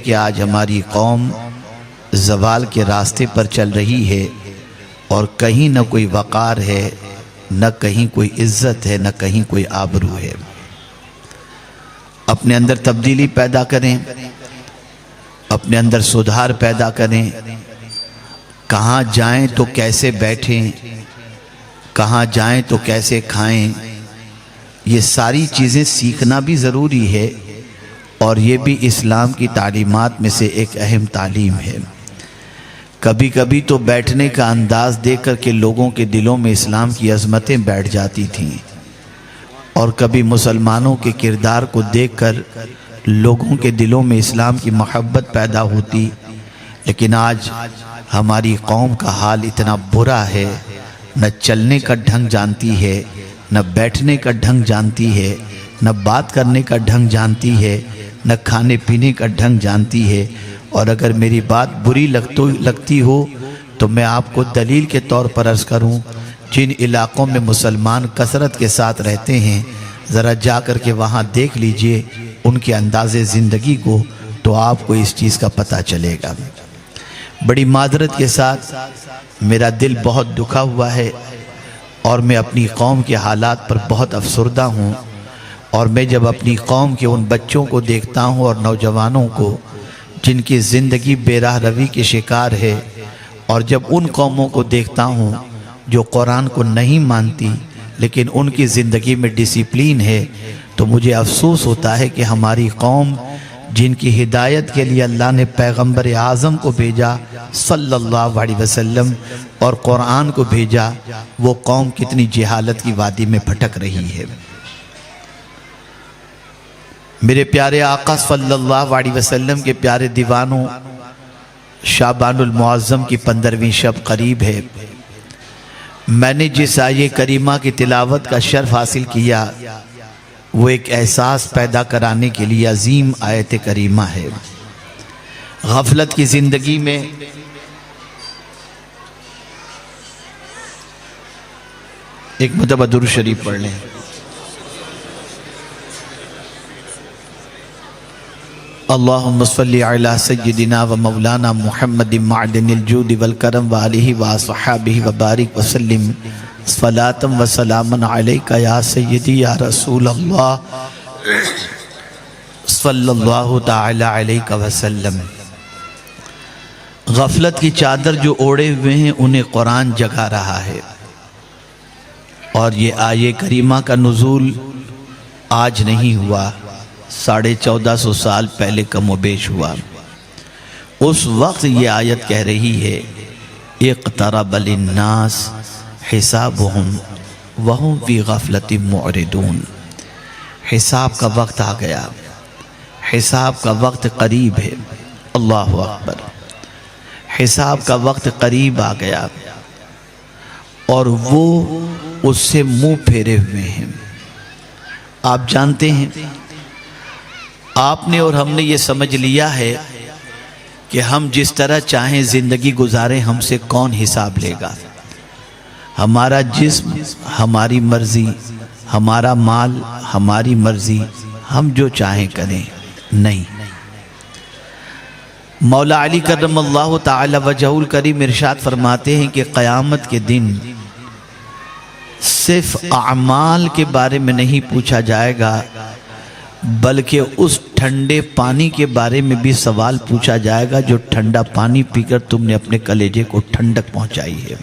کہ آج ہماری قوم زوال کے راستے پر چل رہی ہے اور کہیں نہ کوئی وقار ہے، نہ کہیں کوئی عزت ہے، نہ کہیں کوئی آبرو ہے۔ اپنے اندر تبدیلی پیدا کریں، اپنے اندر سدھار پیدا کریں۔ کہاں جائیں تو کیسے بیٹھیں، کہاں جائیں تو کیسے کھائیں، یہ ساری چیزیں سیکھنا بھی ضروری ہے، اور یہ بھی اسلام کی تعلیمات میں سے ایک اہم تعلیم ہے۔ کبھی کبھی تو بیٹھنے کا انداز دیکھ کر کے لوگوں کے دلوں میں اسلام کی عظمتیں بیٹھ جاتی تھیں، اور کبھی مسلمانوں کے کردار کو دیکھ کر لوگوں کے دلوں میں اسلام کی محبت پیدا ہوتی۔ لیکن آج ہماری قوم کا حال اتنا برا ہے، نہ چلنے کا ڈھنگ جانتی ہے، نہ بیٹھنے کا ڈھنگ جانتی ہے، نہ بات کرنے کا ڈھنگ جانتی ہے، نہ کھانے پینے کا ڈھنگ جانتی ہے۔ اور اگر میری بات بری لگتی ہو تو میں آپ کو دلیل کے طور پر عرض کروں، جن علاقوں میں مسلمان کثرت کے ساتھ رہتے ہیں، ذرا جا کر کے وہاں دیکھ لیجئے ان کے انداز زندگی کو، تو آپ کو اس چیز کا پتہ چلے گا۔ بڑی معذرت کے ساتھ میرا دل بہت دکھا ہوا ہے، اور میں اپنی قوم کے حالات پر بہت افسردہ ہوں، اور میں جب اپنی قوم کے ان بچوں کو دیکھتا ہوں اور نوجوانوں کو جن کی زندگی بے راہ روی کے شکار ہے، اور جب ان قوموں کو دیکھتا ہوں جو قرآن کو نہیں مانتی لیکن ان کی زندگی میں ڈسپلین ہے، تو مجھے افسوس ہوتا ہے کہ ہماری قوم جن کی ہدایت کے لیے اللہ نے پیغمبر اعظم کو بھیجا صلی اللہ علیہ وسلم اور قرآن کو بھیجا، وہ قوم کتنی جہالت کی وادی میں بھٹک رہی ہے۔ میرے پیارے آقا صلی اللہ علیہ وسلم کے پیارے دیوانوں، شعبان المعظم کی 15ویں شب قریب ہے۔ میں نے جس آیے کریمہ کی تلاوت کا شرف حاصل کیا، وہ ایک احساس پیدا کرانے کے لیے عظیم آیت کریمہ ہے۔ غفلت کی زندگی میں ایک مرتبہ درود شریف پڑھ لیں۔ اللہم صلی علی سیدنا و مولانا محمد معدن الجود والکرم وآلہ وصحابہ وبارک وسلم صلاة و سلاما علیکہ یا سیدی یا رسول اللہ صلی اللہ تعالی علیہ وسلم۔ غفلت کی چادر جو اوڑے ہوئے ہیں انہیں قرآن جگا رہا ہے، اور یہ آیے کریمہ کا نزول آج نہیں ہوا، 1450 سال پہلے کم و بیش ہوا۔ اس وقت یہ آیت کہہ رہی ہے اقترب للناس حسابہم وہم فی غفلت معرضون۔ حساب کا وقت آ گیا، حساب کا وقت قریب ہے۔ اللہ اکبر، حساب کا وقت قریب آ گیا، اور وہ اس سے منہ پھیرے ہوئے ہیں۔ آپ جانتے ہیں، آپ نے اور ہم نے یہ سمجھ لیا ہے کہ ہم جس طرح چاہیں زندگی گزاریں، ہم سے کون حساب لے گا؟ ہمارا جسم ہماری مرضی، ہمارا مال ہماری مرضی، ہم جو چاہیں کریں۔ نہیں، مولا علی کرم اللہ تعالی وجہہ الکریم ارشاد فرماتے ہیں کہ قیامت کے دن صرف اعمال کے بارے میں نہیں پوچھا جائے گا، بلکہ اس ٹھنڈے پانی کے بارے میں بھی سوال پوچھا جائے گا جو ٹھنڈا پانی پی کر تم نے اپنے کلیجے کو ٹھنڈک پہنچائی ہے۔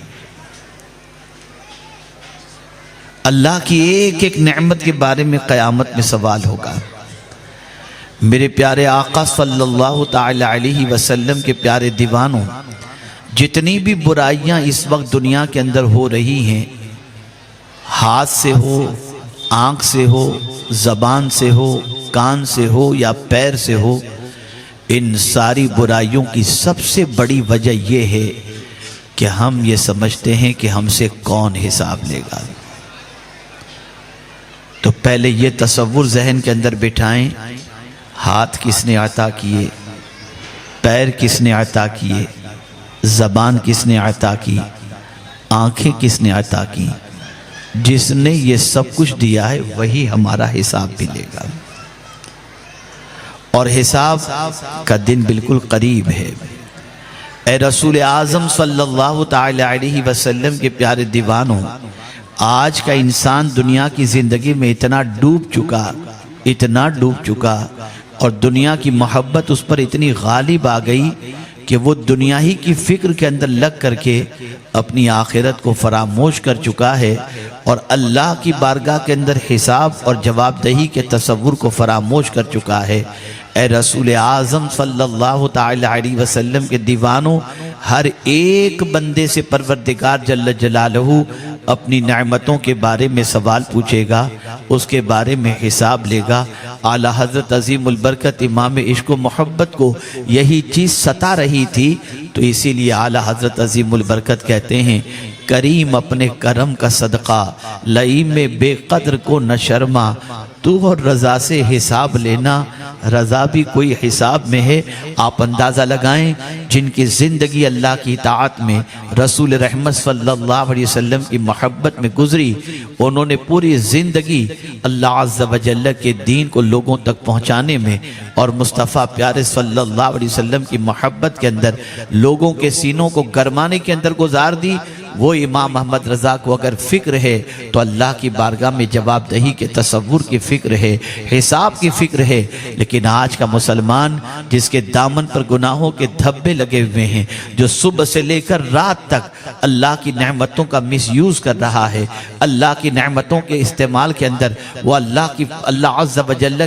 اللہ کی ایک ایک نعمت کے بارے میں قیامت میں سوال ہوگا۔ میرے پیارے آقا صلی اللہ تعالی علیہ وسلم کے پیارے دیوانوں، جتنی بھی برائیاں اس وقت دنیا کے اندر ہو رہی ہیں، ہاتھ سے ہو، آنکھ سے ہو، زبان سے ہو، کان سے ہو یا پیر سے ہو، ان ساری برائیوں کی سب سے بڑی وجہ یہ ہے کہ ہم یہ سمجھتے ہیں کہ ہم سے کون حساب لے گا۔ تو پہلے یہ تصور ذہن کے اندر بٹھائیں، ہاتھ کس نے عطا کیے، پیر کس نے عطا کیے، زبان کس نے عطا کی، آنکھیں کس نے عطا کی؟ جس نے یہ سب کچھ دیا ہے وہی ہمارا حساب بھی لے گا۔ اور حساب کا دن بالکل قریب ہے۔ اے رسول اعظم صلی اللہ تعالی علیہ وسلم کے پیارے دیوانوں، آج کا انسان دنیا کی زندگی میں اتنا ڈوب چکا اور دنیا کی محبت اس پر اتنی غالب آ گئی کہ وہ دنیا ہی کی فکر کے اندر لگ کر کے اپنی آخرت کو فراموش کر چکا ہے، اور اللہ کی بارگاہ کے اندر حساب اور جواب دہی کے تصور کو فراموش کر چکا ہے۔ اے رسول اعظم صلی اللہ تعالی علیہ وسلم کے دیوانوں، ہر ایک بندے سے پروردگار جل جلالہ اپنی نعمتوں کے بارے میں سوال پوچھے گا، اس کے بارے میں حساب لے گا۔ اعلیٰ حضرت عظیم البرکت امام عشق و محبت کو یہی چیز ستا رہی تھی، تو اسی لیے اعلیٰ حضرت عظیم البرکت کہتے ہیں، کریم اپنے کرم کا صدقہ، لئیم بے قدر کو نہ شرما، تو اور رضا سے حساب لینا، رضا بھی کوئی حساب میں ہے۔ آپ اندازہ لگائیں، جن کی زندگی اللہ کی اطاعت میں، رسول رحمت صلی اللہ علیہ وسلم کی محبت میں گزری، انہوں نے پوری زندگی اللہ عز و جل کے دین کو لوگوں تک پہنچانے میں اور مصطفیٰ پیارے صلی اللہ علیہ وسلم کی محبت کے اندر لوگوں کے سینوں کو گرمانے کے اندر گزار دی۔ وہ امام احمد رضا کو اگر فکر ہے تو اللہ کی بارگاہ میں جواب دہی کے تصور کی فکر ہے، حساب کی فکر ہے۔ لیکن آج کا مسلمان جس کے دامن پر گناہوں کے دھبے لگے ہوئے ہیں، جو صبح سے لے کر رات تک اللہ کی نعمتوں کا مس یوز کر رہا ہے، اللہ کی نعمتوں کے استعمال کے اندر وہ اللہ عز و جل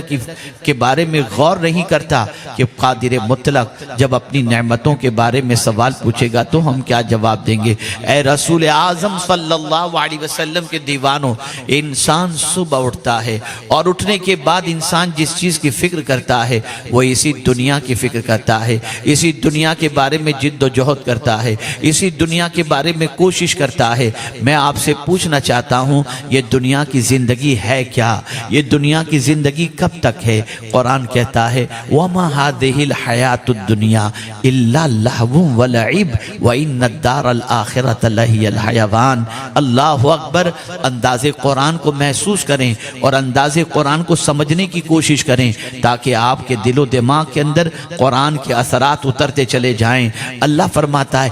کے بارے میں غور نہیں کرتا کہ قادر مطلق جب اپنی نعمتوں کے بارے میں سوال پوچھے گا تو ہم کیا جواب دیں گے؟ اے رسول اعظم صلی اللہ علیہ وسلم کے دیوانوں، انسان صبح اٹھتا ہے اور اٹھنے کے بعد انسان جس چیز کی فکر کرتا ہے وہ اسی دنیا کی فکر کرتا ہے، اسی دنیا کے بارے میں جد و جہد کرتا ہے، اسی دنیا کے بارے میں کوشش کرتا ہے۔ میں آپ سے پوچھنا چاہتا ہوں، یہ دنیا کی زندگی ہے کیا؟ یہ دنیا کی زندگی کب تک ہے؟ قرآن کہتا ہے وَمَا هَذِهِ الْحَيَاةُ الدُّنْيَا إِلَّا لَهْوٌ وَلَعِبٌ وَإِنَّ الدَّارَ الْآخِرَةَ لَهِيَ الْحَيَوَانُ۔ اللہ اکبر! انداز قرآن کو محسوس کریں اور انداز قرآن کو سمجھنے کی کوشش کریں تاکہ آپ کے دل و دماغ کے اندر قرآن کے اثرات اترتے چلے جائیں۔ اللہ فرماتا ہے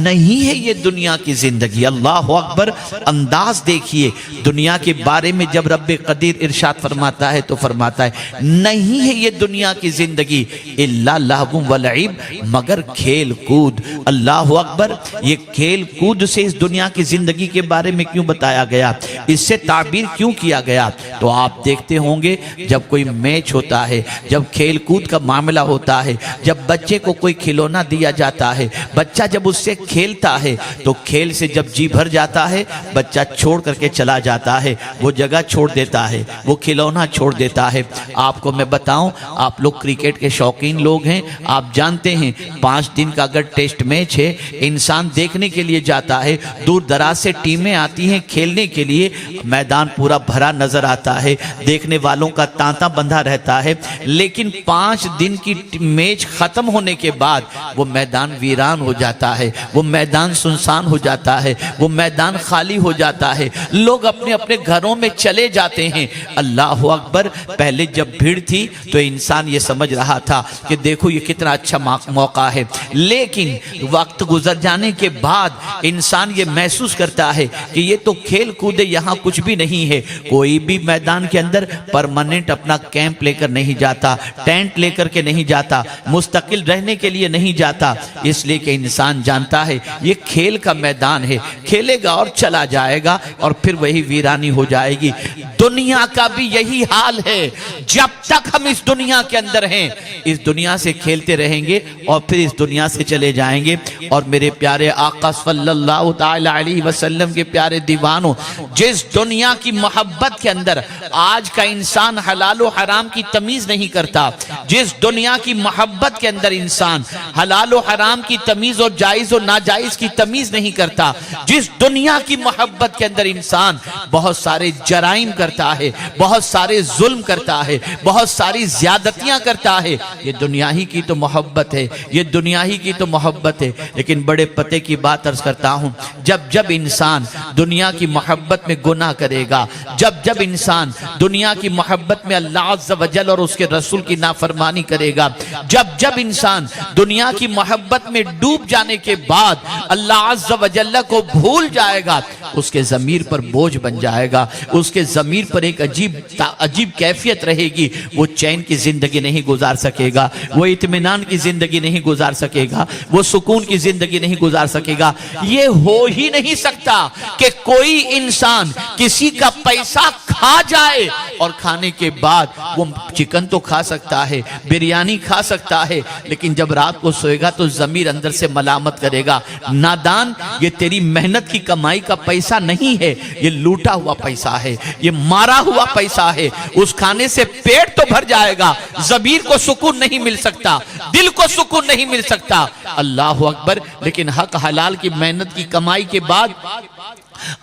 نہیں ہے یہ دنیا کی زندگی۔ اللہ اکبر! انداز دیکھیے دنیا کے بارے میں، جب رب قدیر ارشاد فرماتا ہے تو فرماتا ہے نہیں ہے یہ دنیا کی زندگی الا لہو و لعب، مگر کھیل کود۔ اللہ اکبر! یہ کھیل کود سے اس دنیا کی زندگی کے بارے میں کیوں بتایا گیا؟ اس سے تعبیر کیوں کیا گیا؟ تو آپ دیکھتے ہوں گے جب کوئی میچ ہوتا ہے، جب کھیل کود کا معاملہ ہوتا ہے، جب بچے کو کوئی کھلونا دیا جاتا ہے، بچہ جب اس سے کھیلتا ہے تو کھیل سے جب جی بھر جاتا ہے بچہ چھوڑ کر کے چلا جاتا ہے، وہ جگہ چھوڑ دیتا ہے، وہ کھلونا چھوڑ دیتا ہے۔ آپ کو میں بتاؤں، آپ لوگ کرکٹ کے شوقین لوگ ہیں، آپ جانتے ہیں 5 دن کا اگر ٹیسٹ میچ ہے، انسان دیکھنے کے لیے جاتا ہے، دور دراز سے ٹیمیں آتی ہیں کھیلنے کے لیے، میدان پورا بھرا نظر آتا ہے، دیکھنے والوں کا تانتا بندھا رہتا ہے، لیکن 5 دن کی میچ ختم ہونے کے بعد وہ میدان ویران ہو جاتا ہے، وہ میدان سنسان ہو جاتا ہے، وہ میدان خالی ہو جاتا ہے، لوگ اپنے اپنے گھروں میں چلے جاتے ہیں۔ اللہ اکبر! پہلے جب بھیڑ تھی تو انسان یہ سمجھ رہا تھا کہ دیکھو یہ کتنا اچھا موقع ہے، لیکن وقت گزر جانے کے بعد انسان یہ محسوس کرتا ہے کہ یہ تو کھیل کود، یہاں کچھ بھی نہیں ہے۔ کوئی بھی میدان کے اندر پرماننٹ اپنا کیمپ لے کر نہیں جاتا، ٹینٹ لے کر کے نہیں جاتا، مستقل رہنے کے لیے نہیں جاتا، اس لیے کہ انسان جانتا ہے یہ کھیل کا میدان ہے، کھیلے گا اور چلا جائے گا اور پھر وہی ویرانی ہو جائے گی۔ دنیا کا بھی یہی حال ہے، جب تک ہم اس دنیا کے اندر ہیں اس دنیا سے کھیلتے رہیں گے اور پھر اس دنیا سے چلے جائیں گے۔ اور میرے پیارے آقا صلی اللہ تعالی علیہ وسلم کے پیارے دیوانوں، جس دنیا کی محبت کے اندر آج کا انسان حلال و حرام کی تمیز نہیں کرتا، جس دنیا کی محبت کے اندر انسان حلال و حرام کی تمیز اور جائز و ناجائز کی تمیز نہیں کرتا، جس دنیا کی محبت کے اندر انسان بہت سارے جرائم کرتا ہے، بہت سارے ظلم کرتا ہے، بہت ساری زیادتیاں کرتا ہے، یہ دنیا ہی کی تو محبت ہے، یہ دنیا ہی کی تو محبت ہے۔ لیکن بڑے پتے کی بات عرض کرتا ہوں، جب انسان دنیا کی محبت میں گناہ کرے گا، جب انسان دنیا کی محبت میں اللہ عز و جل اور اس کے رسول کی نافرمانی کرے گا، جب انسان دنیا کی محبت میں ڈوب جانے کے بعد اللہ عز و جل کو بھول جائے گا، اس کے ضمیر پر بوجھ بن جائے گا، اس کے ضمیر پر ایک عجیب کیفیت رہے گی، وہ چین کی زندگی نہیں گزار سکے گا، وہ اطمینان کی زندگی نہیں گزار سکے گا، وہ سکون کی زندگی نہیں گزار سکے گا۔ یہ ہو ہی نہیں سکتا کہ کوئی انسان کسی کا پیسہ کھا جائے اور کھانے کے بعد وہ چکن تو کھا سکتا ہے، بریانی کھا سکتا ہے، لیکن جب رات کو سوئے گا تو ضمیر اندر سے ملامت کرے گا، نادان یہ تیری محنت کی کمائی کا پیسہ نہیں ہے، یہ لوٹا ہوا پیسہ ہے، یہ مارا ہوا پیسہ ہے۔ اس کھانے سے پیٹ تو بھر جائے گا، ضمیر کو سکون نہیں مل سکتا، دل کو سکون نہیں مل سکتا۔ اللہ اکبر۔ لیکن حق حلال کی محنت کی کمائی کے بعد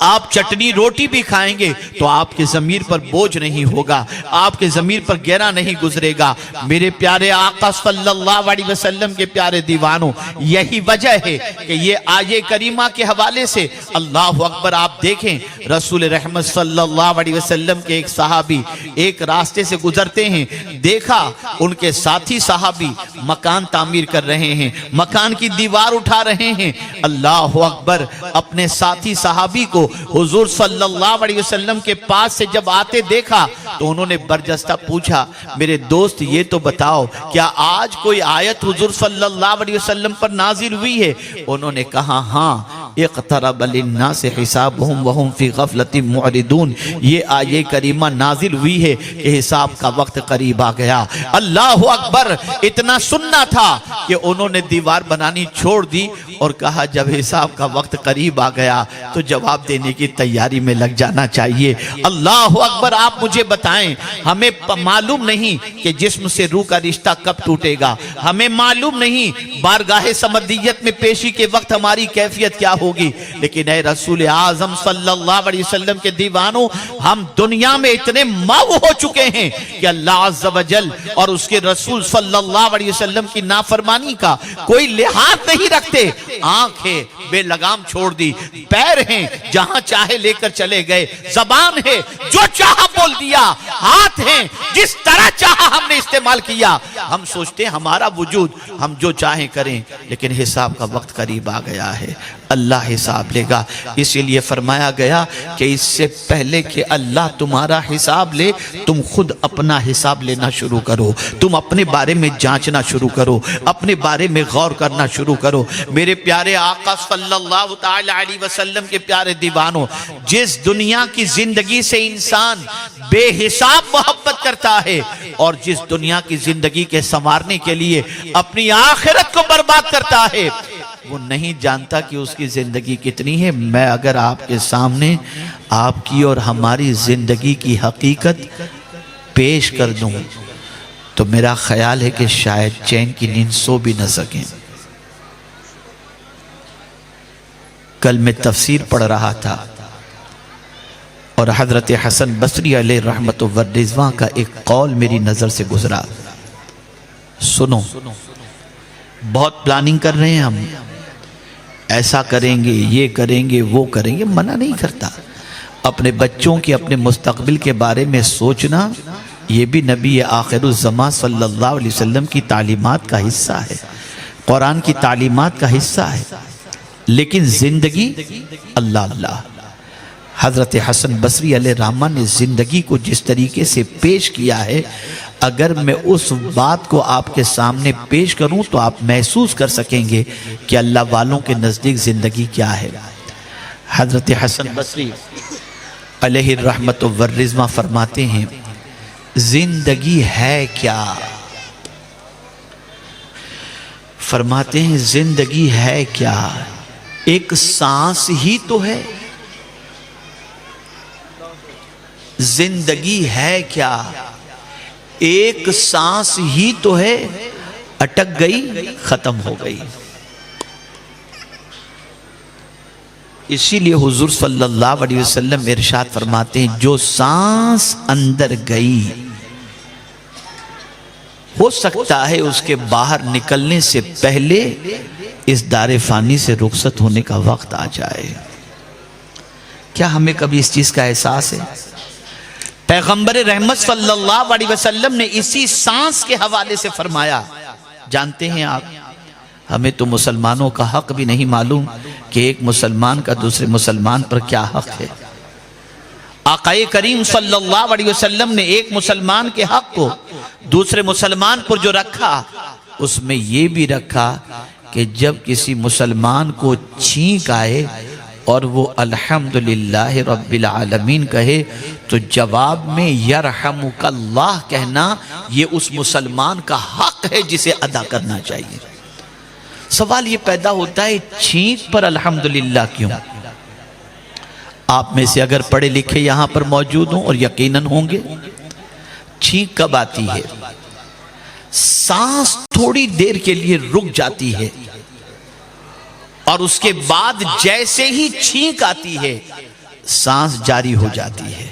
آپ چٹنی روٹی بھی کھائیں گے تو آپ کے ضمیر پر بوجھ نہیں ہوگا، آپ کے ضمیر پر گہرا نہیں گزرے گا۔ میرے پیارے آقا صلی اللہ علیہ وسلم کے پیارے دیوانوں، یہی وجہ ہے کہ یہ آیے کریمہ کے حوالے سے اللہ اکبر آپ دیکھیں، رسول رحمت صلی اللہ علیہ وسلم کے ایک صحابی ایک راستے سے گزرتے ہیں، دیکھا ان کے ساتھی صحابی مکان تعمیر کر رہے ہیں، مکان کی دیوار اٹھا رہے ہیں۔ اللہ اکبر۔ اپنے ساتھی صحابی کو حضور صلی اللہ علیہ وسلم کے پاس سے جب آتے دیکھا تو انہوں نے برجستہ پوچھا، میرے دوست یہ تو بتاؤ کیا آج کوئی آیت حضور صلی اللہ علیہ وسلم پر نازل ہوئی ہے؟ انہوں نے کہا ہاں، اقترب للناس حسابهم وهم فی غفلۃ معرضون، یہ آیے کریمہ نازل ہوئی ہے کہ حساب کا وقت قریب آ گیا۔ اللہ اکبر۔ اتنا سننا تھا کہ انہوں نے دیوار بنانی چھوڑ دی اور کہا جب حساب کا وقت قریب آ گیا تو جواب دینے کی تیاری میں لگ جانا چاہیے۔ اللہ اکبر۔ آپ مجھے بتائیں، ہمیں معلوم نہیں کہ جسم سے روح کا رشتہ کب ٹوٹے گا، ہمیں معلوم نہیں بارگاہ سمدیت میں پیشی کے وقت ہماری کیفیت کیا ہوگی، لیکن اے رسول اعظم صلی اللہ علیہ وسلم کے دیوانوں، ہم دنیا میں اتنے مغو ہو چکے ہیں کہ اللہ عز و جل اور اس کے رسول صلی اللہ علیہ وسلم کی نافرمانی کا کوئی لحاظ نہیں رکھتے۔ آنکھ ہے بے لگام چھوڑ دی، پیر ہیں جہاں چاہے لے کر چلے گئے، زبان ہے جو چاہا بول دیا، ہاتھ ہیں جس طرح چاہا ہم نے استعمال کیا۔ ہم سوچتے ہیں ہمارا وجود ہم جو چاہیں کریں، لیکن حساب کا وقت قریب آ گیا ہے، اللہ حساب لے گا۔ اسی لیے فرمایا گیا کہ اس سے پہلے کہ اللہ تمہارا حساب لے، تم خود اپنا حساب لینا شروع کرو، تم اپنے بارے میں جانچنا شروع کرو، اپنے بارے میں غور کرنا شروع کرو۔ میرے پیارے آقا صلی اللہ تعالی علیہ وسلم کے پیارے دیوانوں، جس دنیا کی زندگی سے انسان بے حساب محبت کرتا ہے اور جس دنیا کی زندگی کے سنوارنے کے لیے اپنی آخرت کو برباد کرتا ہے، وہ نہیں جانتا کہ اس کی زندگی کتنی ہے۔ میں اگر آپ کے سامنے آپ کی اور ہماری زندگی کی حقیقت پیش کر دوں تو میرا خیال ہے کہ شاید چین کی نیند سو بھی نہ سکیں۔ کل میں تفسیر پڑھ رہا تھا اور حضرت حسن بصری علیہ رحمت و رضوان کا ایک قول میری نظر سے گزرا۔ سنو، بہت پلاننگ کر رہے ہیں ہم، ایسا کریں گے، یہ کریں گے، وہ کریں گے، منع نہیں کرتا۔ اپنے بچوں کے اپنے مستقبل کے بارے میں سوچنا، یہ بھی نبی آخر الزمان صلی اللہ علیہ وسلم کی تعلیمات کا حصہ ہے، قرآن کی تعلیمات کا حصہ ہے۔ لیکن زندگی اللہ۔ حضرت حسن بصری علیہ رحمہ نے زندگی کو جس طریقے سے پیش کیا ہے، اگر میں اس بات کو آپ کے سامنے پیش کروں تو آپ محسوس کر سکیں گے کہ اللہ والوں کے نزدیک زندگی کیا ہے۔ حضرت حسن بصری علیہ رحمت و رضوان فرماتے ہیں، زندگی ہے کیا؟ فرماتے ہیں زندگی ہے کیا؟ ایک سانس ہی تو ہے۔ زندگی ہے کیا؟ ایک سانس ہی تو ہے، اٹک گئی ختم ہو گئی۔ اسی لیے حضور صلی اللہ علیہ وسلم ارشاد فرماتے ہیں، جو سانس اندر گئی ہو سکتا ہے اس کے باہر نکلنے سے پہلے اس دار فانی سے رخصت ہونے کا وقت آ جائے۔ کیا ہمیں کبھی اس چیز کا احساس ہے؟ پیغمبر رحمت صلی اللہ علیہ وسلم نے اسی سانس کے حوالے سے فرمایا، جانتے ہیں آپ، ہمیں تو مسلمانوں کا حق بھی نہیں معلوم کہ ایک مسلمان کا دوسرے مسلمان پر کیا حق ہے۔ آقا کریم صلی اللہ علیہ وسلم نے ایک مسلمان کے حق کو دوسرے مسلمان پر جو رکھا، اس میں یہ بھی رکھا کہ جب کسی مسلمان کو چھینک آئے اور وہ الحمدللہ رب العالمین کہے تو جواب میں یرحمک اللہ کہنا یہ اس مسلمان کا حق ہے جسے ادا کرنا چاہیے۔ سوال یہ پیدا ہوتا ہے چھینک پر الحمدللہ کیوں؟ آپ میں سے اگر پڑھے لکھے یہاں پر موجود ہوں اور یقیناً ہوں گے، چھینک کب آتی ہے؟ سانس تھوڑی دیر کے لیے رک جاتی ہے اور اس کے بعد جیسے ہی چھینک آتی ہے سانس جاری ہو جاتی ہے۔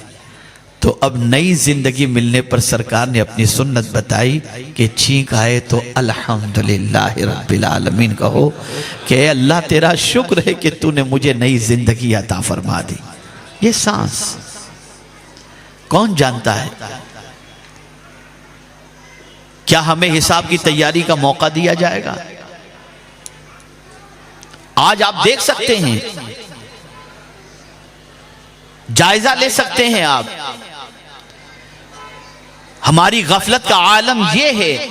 تو اب نئی زندگی ملنے پر سرکار نے اپنی سنت بتائی کہ چھینک آئے تو الحمدللہ رب العالمین کہو کہ اے اللہ تیرا شکر ہے کہ تو نے مجھے نئی زندگی عطا فرما دی۔ یہ سانس کون جانتا ہے؟ کیا ہمیں حساب کی تیاری کا موقع دیا جائے گا؟ آج آپ دیکھ سکتے ہیں، جائزہ لے سکتے ہیں آپ، ہماری غفلت کا عالم یہ ہے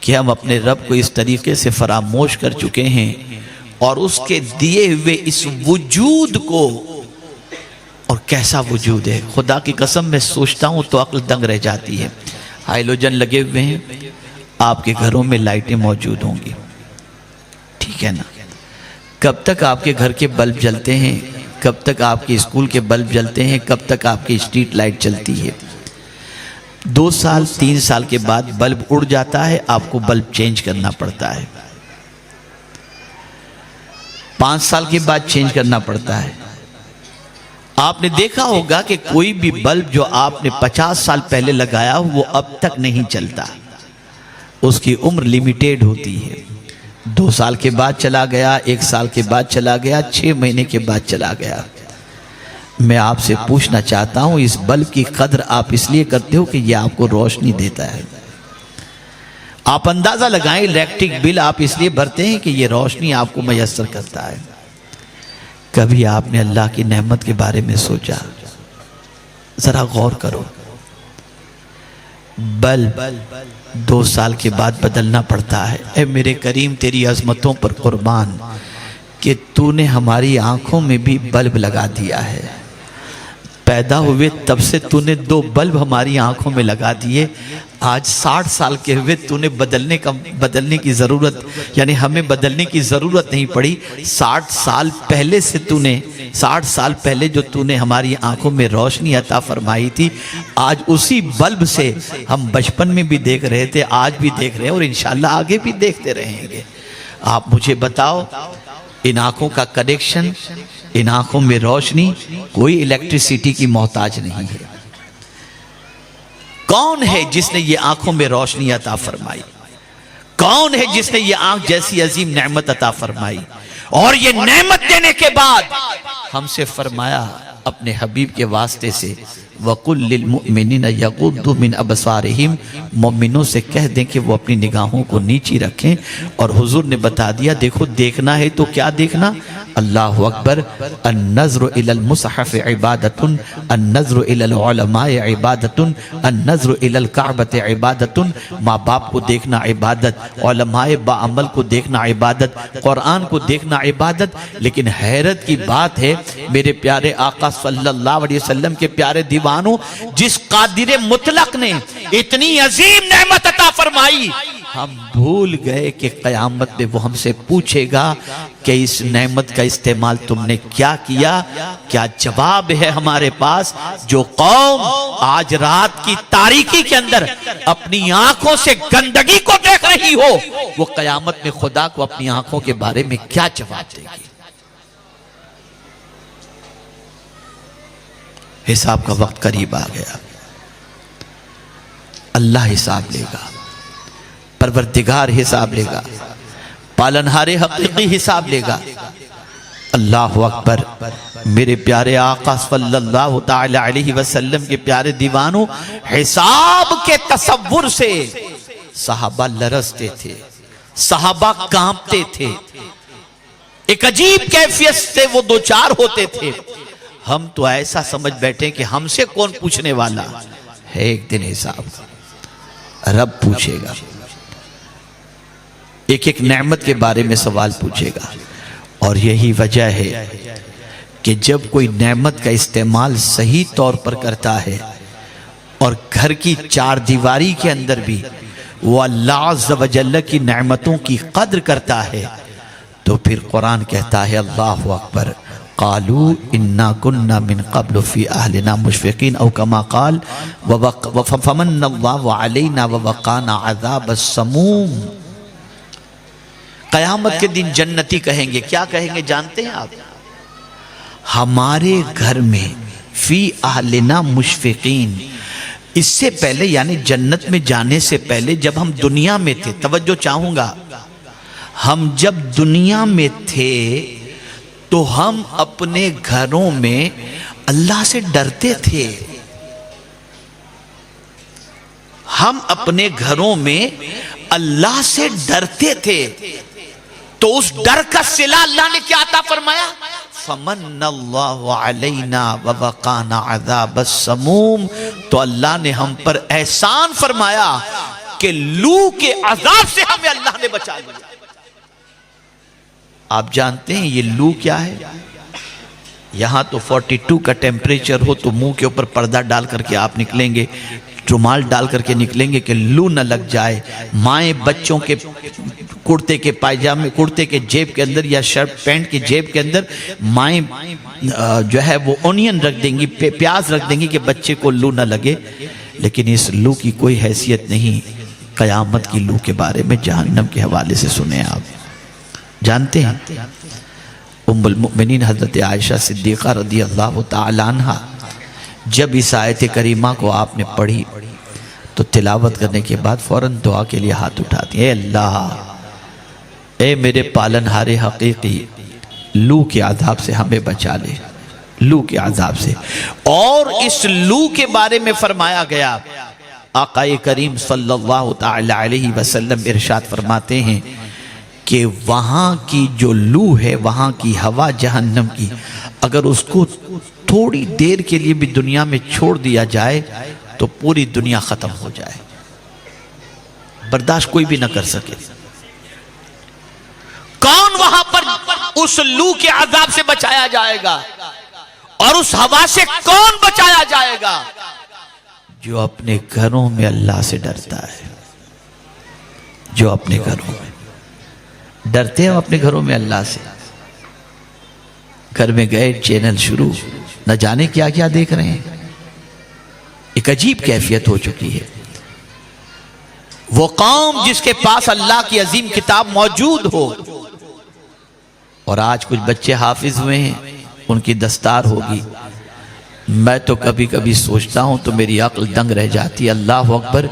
کہ ہم اپنے رب کو اس طریقے سے فراموش کر چکے ہیں اور اس کے دیے ہوئے اس وجود کو، اور کیسا وجود ہے، خدا کی قسم میں سوچتا ہوں تو عقل دنگ رہ جاتی ہے۔ ہائیلوجن لگے ہوئے ہیں، آپ کے گھروں میں لائٹیں موجود ہوں گی، ٹھیک ہے نا؟ کب تک آپ کے گھر کے بلب جلتے ہیں؟ کب تک آپ کے اسکول کے بلب جلتے ہیں؟ کب تک آپ کی اسٹریٹ لائٹ چلتی ہے؟ 2 سال 3 سال کے بعد بلب اڑ جاتا ہے، آپ کو بلب چینج کرنا پڑتا ہے۔ 5 سال کے بعد چینج کرنا پڑتا ہے۔ آپ نے دیکھا ہوگا کہ کوئی بھی بلب جو آپ نے 50 سال پہلے لگایا وہ اب تک نہیں چلتا، اس کی عمر لیمیٹیڈ ہوتی ہے۔ 2 سال کے بعد چلا گیا، 1 سال کے بعد چلا گیا، 6 مہینے کے بعد چلا گیا۔ میں آپ سے پوچھنا چاہتا ہوں، اس بلب کی قدر آپ اس لیے کرتے ہو کہ یہ آپ کو روشنی دیتا ہے۔ آپ اندازہ لگائیں، الیکٹرک بل آپ اس لیے بھرتے ہیں کہ یہ روشنی آپ کو میسر کرتا ہے۔ کبھی آپ نے اللہ کی نعمت کے بارے میں سوچا؟ ذرا غور کرو، بلب 2 سال کے بعد بدلنا پڑتا ہے۔ اے میرے کریم تیری عظمتوں پر قربان کہ تو نے ہماری آنکھوں میں بھی بلب لگا دیا ہے۔ پیدا ہوئے تب سے تو نے 2 بلب ہماری آنکھوں میں لگا دیے، آج 60 سال کے ہوئے تو نے بدلنے کی ضرورت، یعنی ہمیں بدلنے کی ضرورت نہیں پڑی۔ 60 سال پہلے سے 60 سال پہلے جو تو نے ہماری آنکھوں میں روشنی عطا فرمائی تھی، آج اسی بلب سے ہم بچپن میں بھی دیکھ رہے تھے، آج بھی دیکھ رہے ہیں اور انشاءاللہ آگے بھی دیکھتے رہیں گے۔ آپ مجھے بتاؤ، ان آنکھوں کا کنیکشن، ان آنکھوں میں روشنی کوئی الیکٹریسٹی کی محتاج نہیں ہے۔ کون ہے جس نے یہ آنکھوں میں روشنی عطا فرمائی؟ کون ہے جس نے یہ آنکھ جیسی عظیم نعمت عطا فرمائی؟ اور یہ نعمت دینے کے بعد ہم سے فرمایا اپنے حبیب کے واسطے سے، وَقُلْ لِلْمُؤْمِنِينَ يَغُضُّوا مِنْ أَبْصَارِهِمْ، مومنوں سے کہہ دیں کہ وہ اپنی نگاہوں کو نیچی رکھیں۔ اور حضور نے بتا دیا، دیکھو دیکھنا ہے تو کیا دیکھنا؟ اللہ اکبر، النظر الى المصحف عبادت، النظر الى العلماء عبادت، النظر الى الكعبۃ عبادت۔ ماں باپ کو دیکھنا عبادت، علماء باعمل کو دیکھنا عبادت، قرآن کو دیکھنا عبادت۔ لیکن حیرت کی بات ہے میرے پیارے آقا صلی اللہ علیہ وسلم کے پیارے دیوانوں، جس قادر مطلق نے اتنی عظیم نعمت عطا فرمائی، ہم بھول گئے کہ قیامت میں وہ ہم سے پوچھے گا کہ اس نعمت کا استعمال تم نے کیا کیا؟ کیا جواب ہے ہمارے پاس؟ جو قوم آج رات کی تاریکی کے اندر اپنی آنکھوں سے گندگی کو دیکھ رہی ہو، وہ قیامت میں خدا کو اپنی آنکھوں کے بارے میں کیا جواب دے گی؟ حساب کا وقت قریب آ گیا، اللہ حساب لے گا، پروردگار حساب لے گا، پالنہار حقیقی حساب لے گا۔ اللہ اکبر۔ میرے پیارے آقا صلی اللہ تعالی علیہ وسلم کے پیارے دیوانوں، حساب کے تصور سے صحابہ لرزتے تھے، صحابہ کانپتے تھے، ایک عجیب کیفیت سے وہ دوچار ہوتے تھے۔ ہم تو ایسا سمجھ بیٹھے کہ ہم سے کون پوچھنے والا ہے، ایک دن حساب رب پوچھے گا، ایک ایک نعمت کے بارے میں سوال پوچھے گا۔ اور یہی وجہ ہے کہ جب کوئی نعمت کا استعمال صحیح طور پر کرتا ہے اور گھر کی چار دیواری کے اندر بھی وہ اللہ عز و جل کی نعمتوں کی قدر کرتا ہے، تو پھر قرآن کہتا ہے اللہ اکبر، قالوا انا كنا من قبل في اهلنا مشفقين او كما قال فمن الله علينا ووقانا عذاب السموم۔ قیامت کے دن جنتی کہیں گے، کیا کہیں گے جانتے ہیں آپ؟ ہمارے گھر میں فی اہلنا مشفقین، اس سے پہلے یعنی جنت میں جانے سے پہلے جب ہم دنیا میں تھے، توجہ چاہوں گا، ہم جب دنیا میں تھے تو ہم اپنے گھروں میں اللہ سے ڈرتے تھے، ہم اپنے گھروں میں اللہ سے ڈرتے تھے، تو اس ڈر کا صلہ اللہ نے کیا عطا فرمایا؟ فمن اللہ علینا ووقانا عذاب السموم، تو اللہ نے ہم پر احسان فرمایا کہ لو کے عذاب سے ہمیں اللہ نے بچا لیا۔ آپ جانتے ہیں یہ لو کیا ہے؟ یہاں تو 42 کا ٹیمپریچر ہو تو منہ کے اوپر پردہ ڈال کر کے آپ نکلیں گے، رومال ڈال کر کے نکلیں گے کہ لو نہ لگ جائے۔ مائیں بچوں کے کرتے کے پائجامے، کرتے کے جیب کے اندر یا شرٹ پینٹ کے جیب کے اندر مائیں جو ہے وہ اونین رکھ دیں گی، پیاز رکھ دیں گی کہ بچے کو لو نہ لگے۔ لیکن اس لو کی کوئی حیثیت نہیں۔ قیامت کی لو کے بارے میں جہنم کے حوالے سے سنیں، آپ جانتے ہیں ام المؤمنین حضرت عائشہ صدیقہ رضی اللہ تعالی عنہ جب اس آیت کریمہ کو آپ نے پڑھی تو تلاوت کرنے کے بعد فوراً دعا کے لیے ہاتھ اٹھاتی ہیں، اے اللہ، اے میرے پالنہار حقیقی، لو کے عذاب سے ہمیں بچا لے، لو کے عذاب سے۔ اور اس لو کے بارے میں فرمایا گیا، آقا کریم صلی اللہ تعالی علیہ وسلم ارشاد فرماتے ہیں کہ وہاں کی جو لو ہے، وہاں کی ہوا جہنم کی، اگر اس کو تھوڑی دیر کے لیے بھی دنیا میں چھوڑ دیا جائے تو پوری دنیا ختم ہو جائے، برداشت کوئی بھی نہ کر سکے۔ کون وہاں پر اس لو کے عذاب سے بچایا جائے گا؟ اور اس ہوا سے کون بچایا جائے گا؟ جو اپنے گھروں میں اللہ سے ڈرتا ہے، جو اپنے گھروں میں ڈرتے ہیں، اپنے گھروں میں اللہ سے۔ گھر میں گئے، چینل شروع، نہ جانے کیا کیا دیکھ رہے ہیں، ایک عجیب کیفیت ہو چکی ہے۔ وہ قوم جس کے پاس اللہ کی عظیم کتاب موجود ہو، اور آج کچھ بچے حافظ ہوئے ہیں، ان کی دستار ہوگی۔ میں تو کبھی کبھی سوچتا ہوں تو میری عقل دنگ رہ جاتی ہے، اللہ اکبر،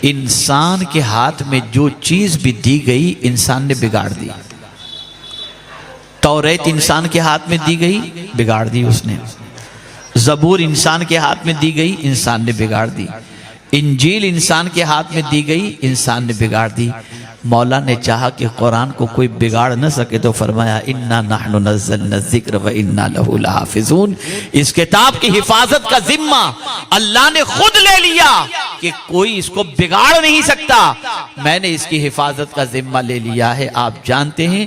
انسان کے ہاتھ میں جو چیز بھی دی گئی انسان نے بگاڑ دی۔ توریت انسان کے ہاتھ میں دی گئی، بگاڑ دی اس نے۔ زبور انسان کے ہاتھ میں دی گئی، انسان نے بگاڑ دی۔ انجیل انسان کے ہاتھ میں دی گئی، انسان نے بگاڑ دی۔ مولا نے چاہا کہ قرآن کو کوئی بگاڑ نہ سکے تو فرمایا اِنَّا نَحْنُ نَزَّلْنَا الذِّكْرَ وَإِنَّا لَهُ لَحَافِظُونَ۔ اس کتاب کی حفاظت کا ذمہ اللہ نے خود لے لیا کہ کوئی اس کو بگاڑ نہیں سکتا، میں نے اس کی حفاظت کا ذمہ لے لیا ہے۔ آپ جانتے ہیں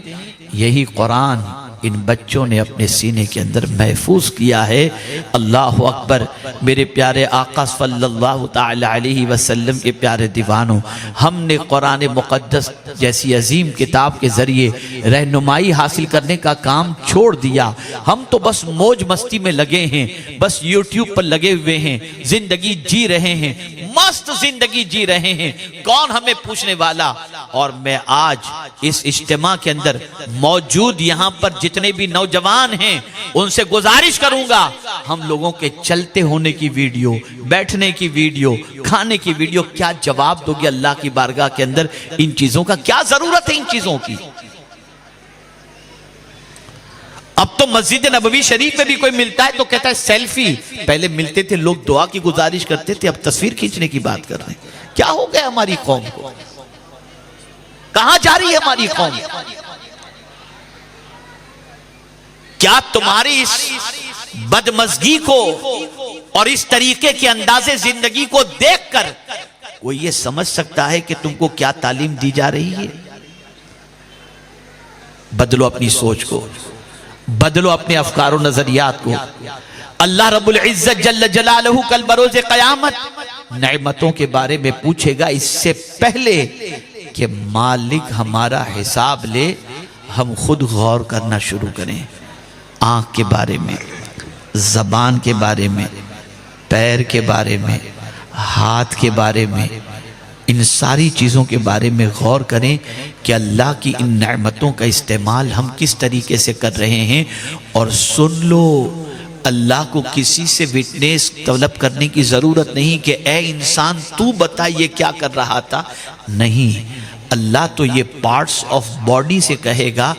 یہی قرآن ان بچوں نے اپنے سینے کے اندر محفوظ کیا ہے۔ اللہ اکبر، میرے پیارے آقا صلی اللہ تعالی علیہ وسلم کے پیارے دیوانوں، ہم نے قرآن مقدس جیسی عظیم کتاب کے ذریعے رہنمائی حاصل کرنے کا کام چھوڑ دیا۔ ہم تو بس موج مستی میں لگے ہیں، بس یوٹیوب پر لگے ہوئے ہیں، زندگی جی رہے ہیں، مست زندگی جی رہے ہیں، کون ہمیں پوچھنے والا؟ اور میں آج اس اجتماع کے اندر موجود یہاں پر جتنے بھی نوجوان ہیں ان سے گزارش کروں گا، ہم لوگوں کے چلتے ہونے کی ویڈیو، بیٹھنے کی ویڈیو، کھانے کی ویڈیو کیا جواب دو گے اللہ کی بارگاہ کے اندر؟ ان چیزوں کا کیا ضرورت ہے؟ ان چیزوں کی اب تو مسجد نبوی شریف میں بھی کوئی ملتا ہے تو کہتا ہے سیلفی. پہلے ملتے تھے لوگ دعا کی گزارش کرتے تھے, اب تصویر کھینچنے کی بات کر رہے ہیں. کیا ہو گیا ہماری قوم کو؟ کہاں جا رہی ہے ہماری قوم؟ کیا تمہاری اس بدمزگی کو اور اس طریقے کے انداز زندگی کو دیکھ کر کوئی یہ سمجھ سکتا ہے کہ تم کو کیا تعلیم دی جا رہی ہے؟ بدلو اپنی سوچ کو, بدلو اپنے افکار و نظریات کو. اللہ رب العزت جل جلالہ کل بروز قیامت نعمتوں کے بارے میں پوچھے گا اس سے پہلے کہ مالک ہمارا حساب لے ہم خود غور کرنا شروع کریں. آنکھ کے بارے میں, زبان کے بارے میں, پیر کے بارے میں, ہاتھ کے بارے میں, ان ساری چیزوں کے بارے میں غور کریں کہ اللہ کی ان نعمتوں کا استعمال ہم کس طریقے سے کر رہے ہیں. اور سن لو, اللہ کو کسی سے وٹنس طلب کرنے کی ضرورت نہیں کہ اے انسان تو بتا یہ کیا کر رہا تھا. نہیں, اللہ تو یہ پارٹس آف باڈی سے کہے گا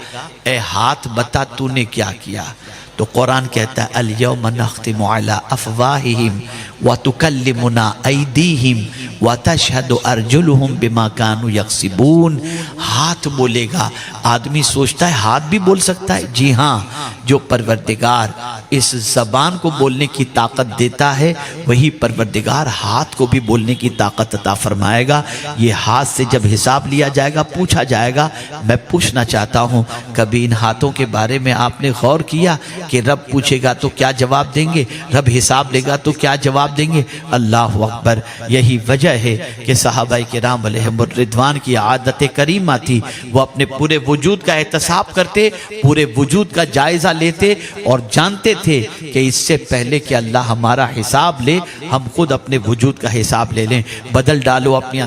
اے ہاتھ بتا تو نے کیا کیا. تو قرآن کہتا ہے الیوم نختم علی افواہہم وتکلمنا ایدیہم وتشہد ارجلہم بما کانوا یکسبون. ہاتھ بولے گا. آدمی سوچتا ہے ہاتھ بھی بول سکتا ہے. جی ہاں, جو پروردگار اس زبان کو بولنے کی طاقت دیتا ہے وہی پروردگار ہاتھ کو بھی بولنے کی طاقت عطا فرمائے گا. یہ ہاتھ سے جب حساب لیا جائے گا, پوچھا جائے گا. میں پوچھنا چاہتا ہوں کبھی ان ہاتھوں کے بارے میں آپ نے غور کیا کہ رب پوچھے گا تو کیا جواب دیں گے, رب حساب لے گا تو کیا جواب دیں گے؟ اللہ اکبر. یہی وجہ ہے کہ صحابہ کرام علیہم الرضوان کی عادت کریمہ تھی, وہ اپنے پورے وجود کا احتساب کرتے, پورے وجود کا جائزہ لیتے اور جانتے تھے کہ اس سے پہلے کہ اللہ ہمارا حساب لے ہم خود اپنے وجود کا حساب لے لیں. بدل ڈالو اپنے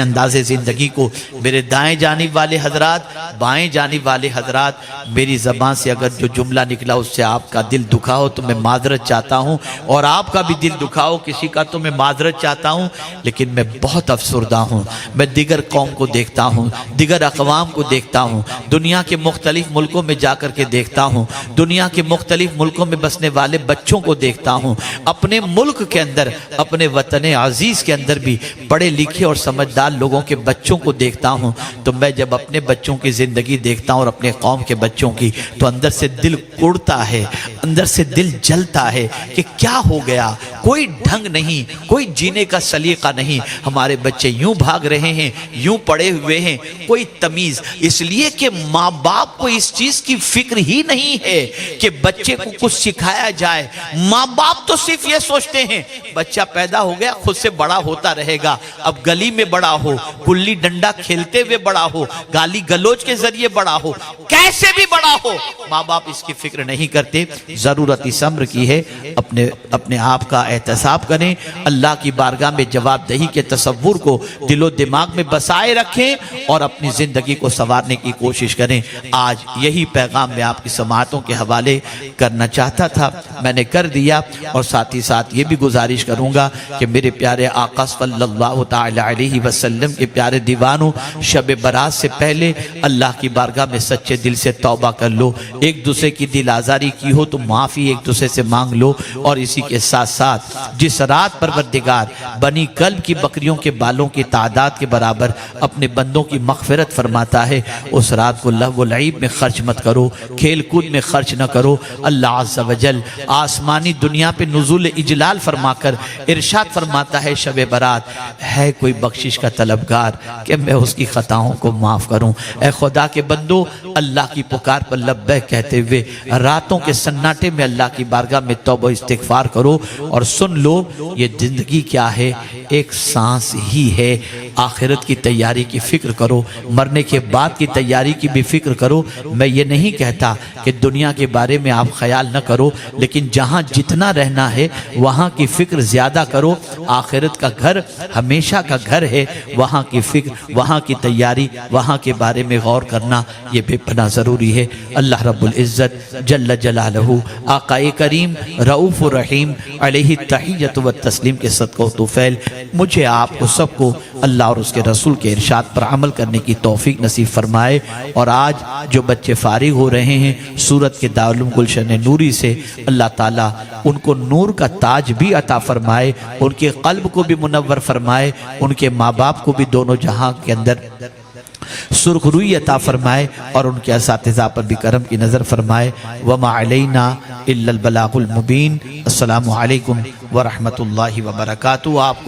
انداز زندگی کو. میرے دائیں جانب والے حضرات, بائیں جانب والے حضرات, میری زبان سے اگر جو جملہ نکلا اس سے آپ کا دل دکھا ہو تو میں معذرت چاہتا ہوں, اور آپ کا بھی دل دکھا ہو کسی کا تو میں معذرت چاہتا ہوں. لیکن میں بہت افسردہ ہوں. میں دیگر قوم کو دیکھتا ہوں, دیگر اقوام کو دیکھتا ہوں, دنیا کے مختلف ملکوں میں جا کر کے دیکھتا ہوں, دنیا کے مختلف ملکوں میں بسنے والے بچوں کو دیکھتا ہوں, اپنے ملک کے اندر, اپنے وطن عزیز کے اندر بھی پڑھے لکھے اور سمجھدار لوگوں کے بچوں کو دیکھتا ہوں. تو میں جب اپنے بچوں کی زندگی دیکھتا ہوں اور اپنے قوم کے بچوں کی, تو اندر سے دل اڑتا ہے, اندر سے دل جلتا ہے کہ کیا ہو گیا. کوئی ڈھنگ نہیں, کوئی جینے کا سلیقہ نہیں. ہمارے بچے یوں بھاگ رہے ہیں, یوں پڑے ہوئے ہیں, کوئی تمیز. اس لیے کہ ماں باپ کو اس چیز کی فکر ہی نہیں ہے کہ بچے کو کچھ سکھایا جائے. ماں باپ تو صرف یہ سوچتے ہیں بچہ پیدا ہو گیا خود سے بڑا ہوتا رہے گا, اب گلی میں بڑا ہو, گلی ڈنڈا کھیلتے ہوئے بڑا ہو, گالی گلوچ کے ذریعے بڑا ہو, کیسے بھی بڑا ہو. ماں باپ اس کی فکر نہیں کرتے. ضرورت اس امر کی ہے اپنے آپ کا احتساب کریں, اللہ کی بارگاہ میں جواب دہی کے تصور کو دل و دماغ میں بسائے رکھیں اور اپنی زندگی کو سنوارنے کی کوشش کریں. آج یہی پیغام میں آپ کی سماعتوں کے حوالے کرنا چاہتا تھا, میں نے کر دیا. اور ساتھ ہی ساتھ یہ بھی گزارش کروں گا کہ میرے پیارے آقا صلی اللہ تعالی علیہ وسلم کے پیارے دیوانوں, شب برات سے پہلے اللہ کی بارگاہ میں سچے دل سے توبہ کر لو. ایک دوسرے کی دل آزاری کی ہو تو معافی ایک دوسرے سے مانگ لو. اور اسی کے ساتھ ساتھ جس رات پروردگار بنی کلب کی بکریوں کے بالوں کی تعداد کے برابر اپنے بندوں کی مغفرت فرماتا ہے, اس رات کو لہو و لعب میں خرچ مت کرو, کھیل کود میں خرچ نہ کرو. اللہ عز و جل آسمانی دنیا پہ نزول اجلال فرما کر ارشاد فرماتا ہے شب برات ہے کوئی بخشش کا طلبگار کہ میں اس کی خطاؤں کو معاف کروں. اے خدا کے بندو, اللہ کی پکار پر لبیک کہتے ہوئے راتوں کے سناٹے میں اللہ کی بارگاہ میں توبہ استغفار کرو. اور سن لو یہ زندگی کیا ہے, ایک سانس ہی ہے. آخرت کی تیاری کی فکر کرو, مرنے کے بعد کی تیاری کی بھی فکر کرو. میں یہ نہیں کہتا کہ دنیا کے بارے میں آپ خیال نہ کرو, لیکن جہاں جتنا رہنا ہے وہاں کی فکر زیادہ کرو. آخرت کا گھر ہمیشہ کا گھر ہے, وہاں کی فکر, وہاں کی تیاری, وہاں کے بارے میں غور کرنا یہ بے پناہ ضروری ہے. اللہ رب العزت جل جلالہ آقا کریم رؤوف الرحیم علیہ التحیۃ والتسلیم کے صدقہ و توفیل مجھے آپ کو سب کو اللہ اور اس کے رسول کے ارشاد پر عمل کرنے کی توفیق نصیب فرمائے۔ اور آج جو بچے فارغ ہو رہے ہیں سورت کے دارالعلوم گلشن نوری سے، اللہ تعالیٰ ان کو نور کا تاج بھی عطا فرمائے، ان کے قلب کو بھی منور فرمائے، ان کے ماں باپ کو بھی دونوں جہاں کے اندر سرخ روئی عطا فرمائے، اور ان کے اساتذہ پر بھی کرم کی نظر فرمائے۔ وما علینا الا البلاغ المبین۔ السلام علیکم ورحمۃ اللہ وبرکاتہ۔ آپ